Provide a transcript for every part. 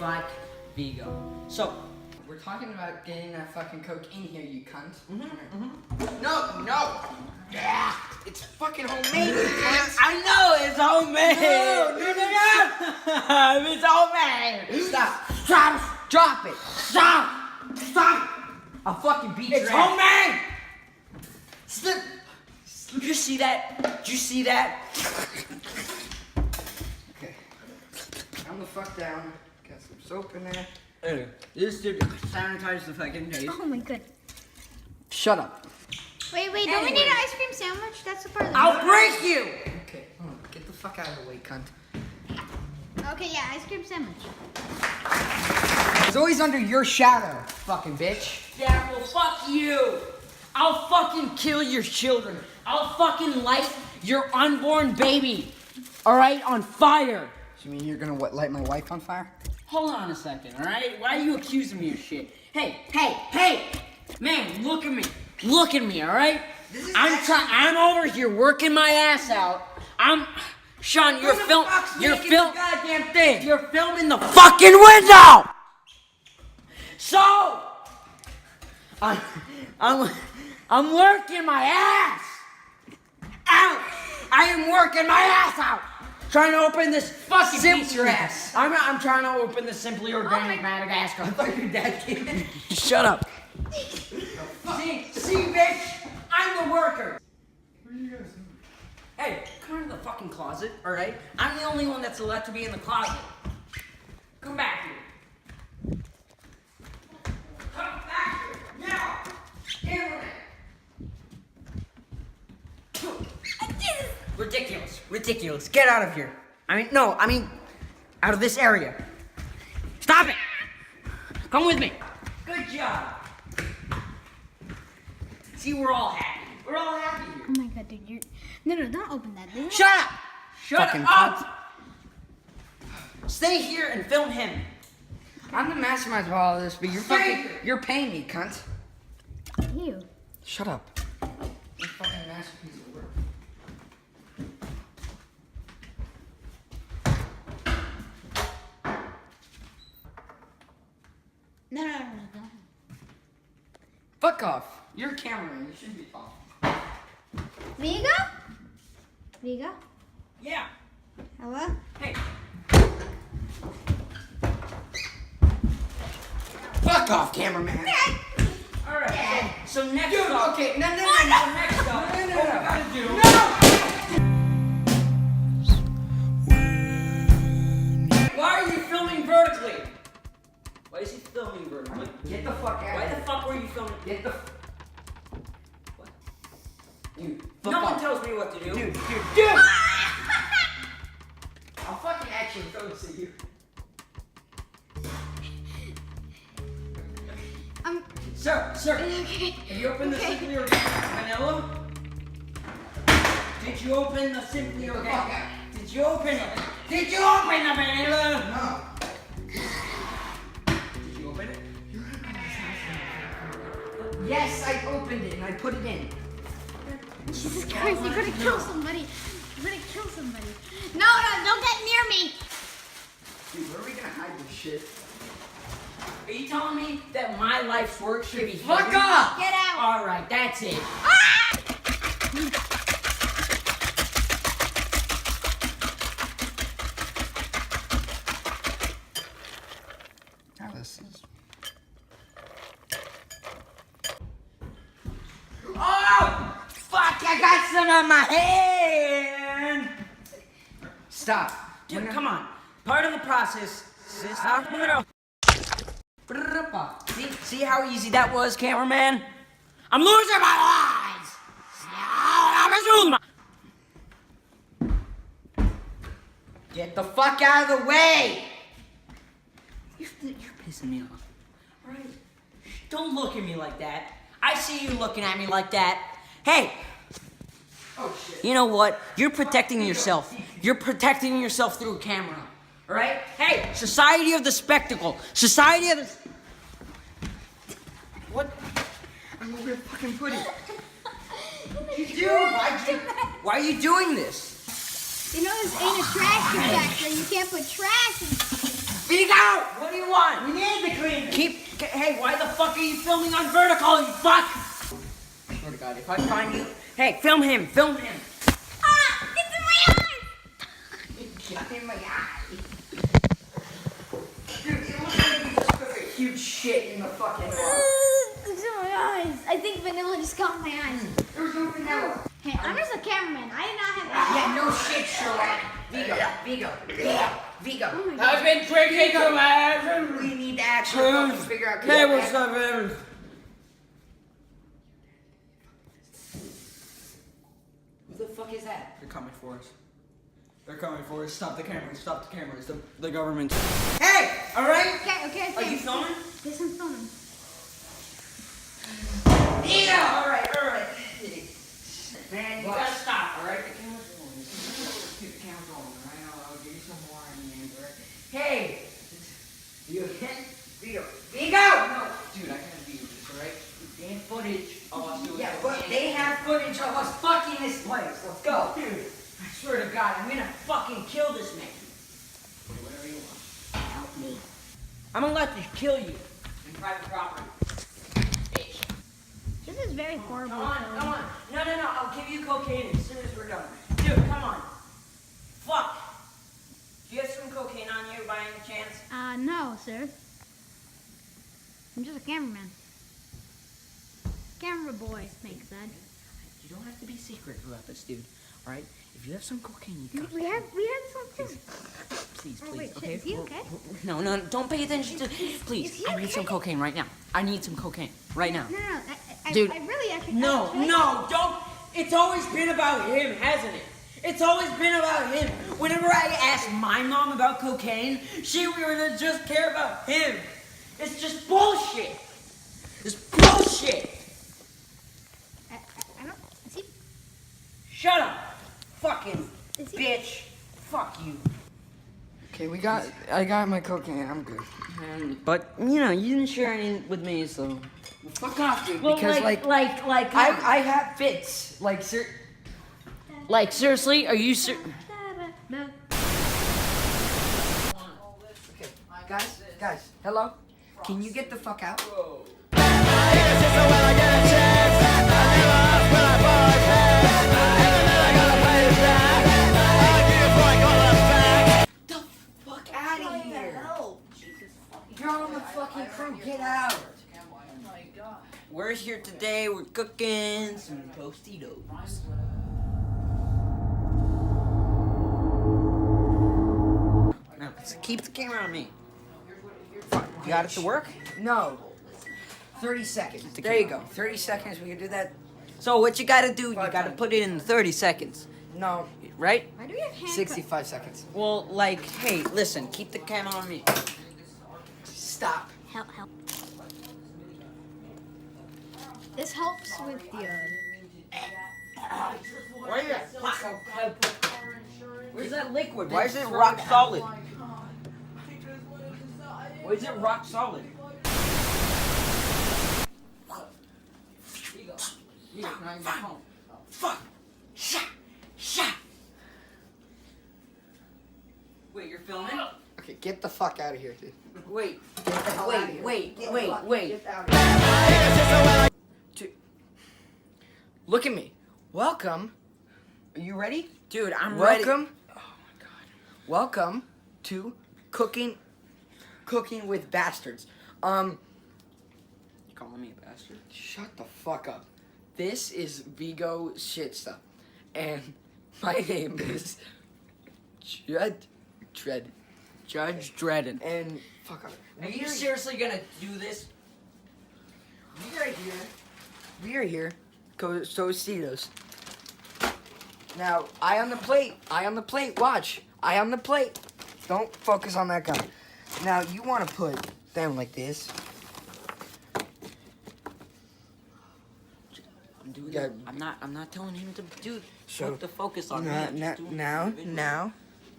fuck Vigo. So, we're talking about getting that fucking coke in here, you cunt. No. Yeah, it's fucking homemade. I know it's homemade. No. It's homemade. Stop. Drop it. Stop. I'll fucking beat It's your ass. homemade. Slip. Did you see that? Okay. Calm the fuck down. Got some soap in there. This dude sanitize the fucking face. Oh my god. Shut up. Wait, don't we need an ice cream sandwich? That's the part of the I'll break you. Okay, hold on. Get the fuck out of the way, cunt. Okay, yeah, ice cream sandwich. It's always under your shadow, fucking bitch. Yeah, well, fuck you. I'll fucking kill your children. I'll fucking light your unborn baby, all right, on fire. You mean you're gonna light my wife on fire? Hold on a second, all right? Why are you accusing me of shit? Hey, man, look at me, all right? I'm over here working my ass out. Sean, you're filming the fucking window. So, I'm working my ass out. I am working my ass out. Trying to open this fucking beat your ass. I'm trying to open the Simply Organic Madagascar. I thought your dad came in. Shut up. See, bitch, I'm the worker. What are you guys doing? Hey, come into the fucking closet, all right? I'm the only one that's allowed to be in the closet. Come back here. Come back here now. Cameraman. Ridiculous. Get out of here. I mean, out of this area. Stop it. Come with me. Good job. See, we're all happy. We're all happy here. Oh my god, dude, you're... No, don't open that, dude. Shut up. Fucking up. Stay here and film him. I'm the mastermind of all of this, but you're paying me, cunt. Ew. Shut up. You're a fucking masterpiece of work. No. Fuck off. You're a cameraman. You shouldn't be talking. Vigo? Yeah. Hello? Hey. Fuck off, cameraman. All right. So next Dude, up. okay. No. Next up. No. What we gotta do? Why are you filming vertically? Why is he filming vertically? Get the fuck out Why of the here. fuck were you filming? Get the... What? Dude, No fuck one off. tells me what to do. Dude. I'll fucking actually throw this at you. Sir, Okay. have you opened the Simply Organic Vanilla? Did you open the Simply Organic? Did you open it? Did you open the vanilla? No. Did you open it? Yes, I opened it and I put it in. Jesus Christ, you're gonna kill somebody. No, don't get near me. Dude, where are we gonna hide this shit? Are you telling me that my life's work should be Fuck hidden? off! Get out. All right, that's it. Now this is... Oh! Fuck, I got some on my hand! Stop. Dude, come on. Part of the process is... See how easy that was, cameraman? I'm losing my eyes! Get the fuck out of the way! You're pissing me off. All right? Don't look at me like that. I see you looking at me like that. Hey! Oh shit. You know what? You're protecting yourself. You're protecting yourself through a camera. All right? Hey, society of the spectacle. Society of the... What? I don't know where to fucking put it. Dude, why are you doing this? You know this ain't a trash compactor. You can't put trash in. Vigo! What do you want? We need to clean it. Hey, why the fuck are you filming on vertical, you fuck? I swear to God, if I find you... Hey, film him. Ah! It's in my eye! It got in my eye. Dude, it looks like you just took a huge shit in the fucking water. It's in my eyes. I think vanilla just got in my eyes. There was no vanilla. Hey, I'm just a cameraman. I did not have Yeah, no shit, Sherlock. Vigo. Oh my God. I've been drinking too much. We need to actually fucking figure out. Hey, what's up, man? Who the fuck is that? They're coming for us. Stop the cameras. The government. Hey, all right? Okay. Are you filming? Yes, I'm filming. Yeah. All right. Man, you gotta stop, all right? The camera's rolling. Keep the camera going, all right? I'll give you some more in the end, all right? Hey, you okay? Vigo. No, dude, I gotta be with this, all right? Damn footage of us doing Yeah, this. but they have footage of us fucking this place. Let's go. Dude, I swear to God, I'm gonna fucking kill this man. Whatever you want. Help me. I'm gonna let you kill you in private property. Bitch. This is very horrible. Come on. No. I'll give you cocaine as soon as we're done. Dude, come on. Fuck. Do you have some cocaine on you by any chance? No, sir. I'm just a cameraman. Camera boy, Snake said. You don't have to be secret about this, dude. All right? If you have some cocaine, you got We had some too. Please, Oh, wait, shit, okay? is he okay? No, don't pay attention to... Please, Is he I need some okay? cocaine right now. I need some cocaine right now. No. Dude. I really actually. No, don't. It's always been about him, hasn't it? It's always been about him. Whenever I ask my mom about cocaine, she would just care about him. It's just bullshit. It's bullshit. I don't. Is he? Shut up. Fucking Is he- bitch. Fuck you. Okay, I got my cocaine. I'm good. But, you didn't share any with me, so... Well, fuck off, dude. Well, because I have fits. Like, seriously? Are you Okay, guys, hello. Can you get the fuck out? The fuck out of here! You're on the fucking crew. Get out! We're here today, we're cooking some Tostitos. Now, keep the camera on me. You got it to work? No. 30 seconds. There you go. 30 seconds. We can do that. So what you gotta do, you Five gotta times. put it in 30 seconds, No. right? Why do we have handcuffs? 65 seconds. Well, like, hey, listen, keep the camera on me. Stop. Help. This helps with the. Where's that liquid? Why is it rock solid? Why is it rock solid? Fuck! Shot! Wait, you're filming? Okay, get the fuck out of here, dude. Wait, Get the hell out of here. wait. Get out of here. Look at me. Welcome. Are you ready? Dude, I'm ready. Welcome. Oh my god. Welcome to Cooking with Bastards. You calling me a bastard? Shut the fuck up. This is Vigo shit stuff. And my name is Judge Dredden. And fuck up. Are you seriously gonna do this? We are here. Tostitos. Now, eye on the plate. Watch. Eye on the plate. Don't focus on that guy. Now, you want to put them like this. I'm doing Yeah. it. I'm not telling him to do. So, Put the focus on me. I'm just doing it individually.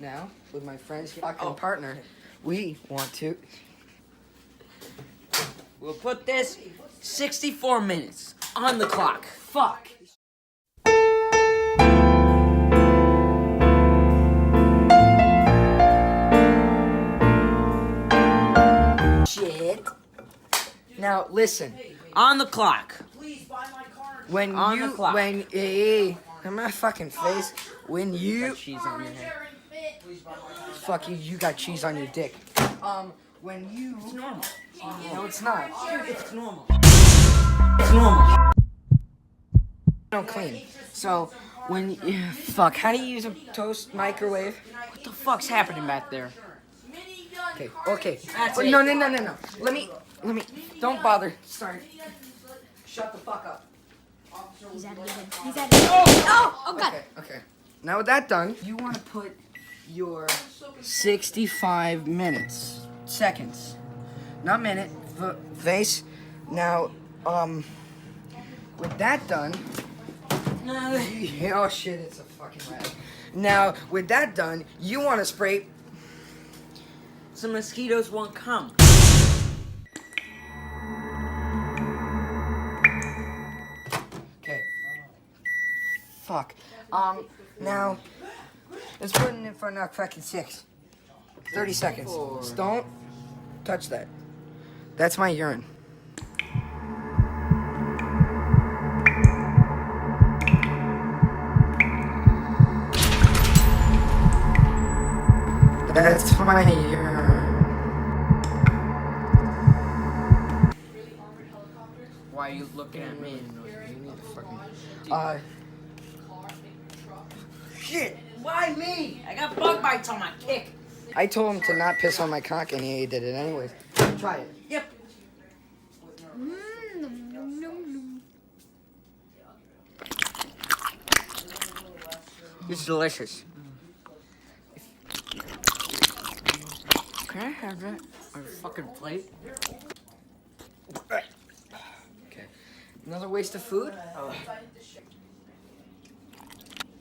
Now, with my friend's fucking Oh, partner, okay. we want to. We'll put this 64 minutes on the clock. Fuck. Now listen. On the clock. When On you the clock. when hey, in my fucking face. When you Got cheese on your head. fuck you, you got cheese on your dick. When you It's normal. no, it's not. Dude, it's normal. It's normal. Don't clean. So when fuck, how do you use a toast microwave? What the fuck's happening back there? Okay. That's Oh, it. no. Let me. Don't bother. Sorry. Shut the fuck up. He's out of here. He's out of here. Oh God. Okay. Now with that done, you want to put your 65 seconds, not minute, face. Now, with that done, oh shit, it's a fucking rag. Now, with that done, you want to spray. So mosquitoes won't come. Okay. Fuck. Now, let's put it in for now fucking 6. 30 seconds. Just don't touch that. That's my urine. That's my urine. Why are you looking at me? Shit. Why me? I got bug bites on my kick. I told him to not piss on my cock, and he did it anyways. Try it. Yep. It's delicious. Can I have that on a fucking plate? Okay. Another waste of food?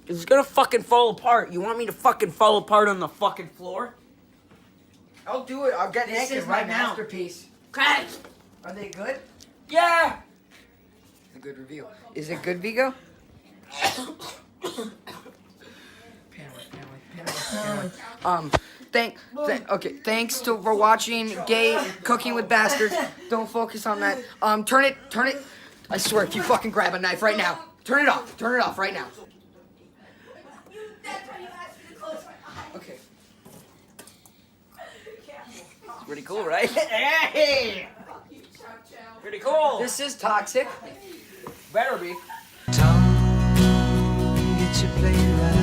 It's gonna fucking fall apart. You want me to fucking fall apart on the fucking floor? I'll do it. I'll get This naked is my right now. masterpiece. Okay. Are they good? Yeah. A good review. Is it good, Vigo? Thanks for watching Gay Cooking with Bastards. Don't focus on that. Turn it. I swear, if you fucking grab a knife right now, turn it off right now. Okay. Pretty cool, right? Hey. Pretty cool. This is toxic. Better be. Don't get your play right.